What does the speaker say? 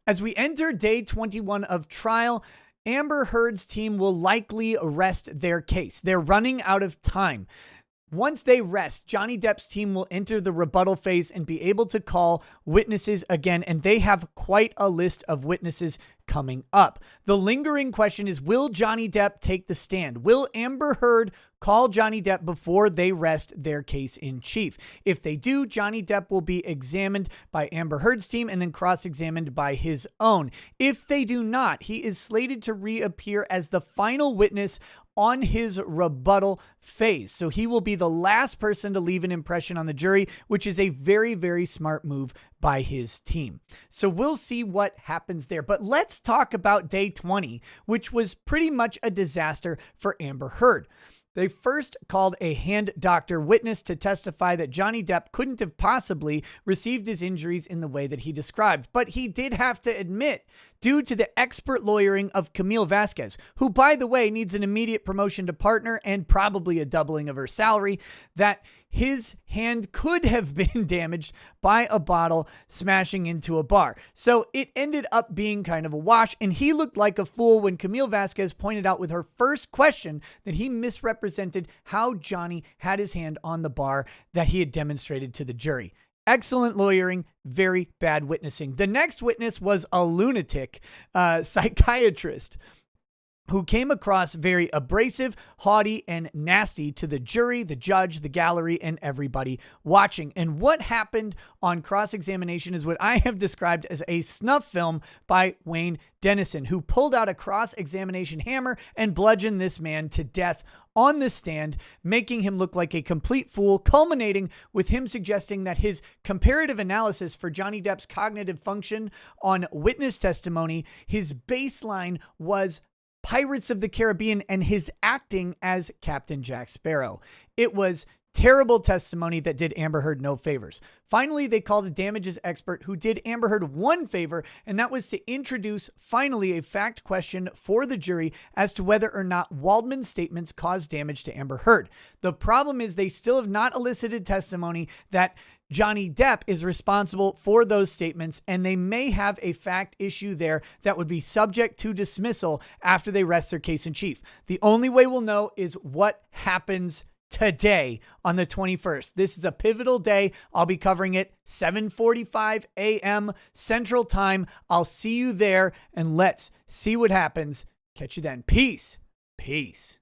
As we enter day 21 of trial, Amber Heard's team will likely rest their case. They're running out of time. Once they rest, Johnny Depp's team will enter the rebuttal phase and be able to call witnesses again, and they have quite a list of witnesses coming up. The lingering question is, will Johnny Depp take the stand? Will Amber Heard call Johnny Depp before they rest their case in chief? If they do, Johnny Depp will be examined by Amber Heard's team and then cross-examined by his own. If they do not, he is slated to reappear as the final witness on his rebuttal phase. So he will be the last person to leave an impression on the jury, which is a very, very smart move by his team. So we'll see what happens there. But let's talk about day 20, which was pretty much a disaster for Amber Heard. They first called a hand doctor witness to testify that Johnny Depp couldn't have possibly received his injuries in the way that he described. But he did have to admit, due to the expert lawyering of Camille Vasquez, who, by the way, needs an immediate promotion to partner and probably a doubling of her salary, that his hand could have been damaged by a bottle smashing into a bar. So it ended up being kind of a wash, and he looked like a fool when Camille Vasquez pointed out with her first question that he misrepresented how Johnny had his hand on the bar that he had demonstrated to the jury. Excellent lawyering, very bad witnessing. The next witness was a lunatic psychiatrist who came across very abrasive, haughty, and nasty to the jury, the judge, the gallery, and everybody watching. And what happened on cross-examination is what I have described as a snuff film by Wayne Dennison, who pulled out a cross-examination hammer and bludgeoned this man to death on the stand, making him look like a complete fool, culminating with him suggesting that his comparative analysis for Johnny Depp's cognitive function on witness testimony, his baseline was Pirates of the Caribbean and his acting as Captain Jack Sparrow. It was terrible testimony that did Amber Heard no favors. Finally, they called a damages expert who did Amber Heard one favor, and that was to introduce finally a fact question for the jury as to whether or not Waldman's statements caused damage to Amber Heard. The problem is they still have not elicited testimony that Johnny Depp is responsible for those statements, and they may have a fact issue there that would be subject to dismissal after they rest their case in chief. The only way we'll know is what happens today on the 21st. This is a pivotal day. I'll be covering it 7:45 a.m. Central Time. I'll see you there, and let's see what happens. Catch you then. Peace. Peace.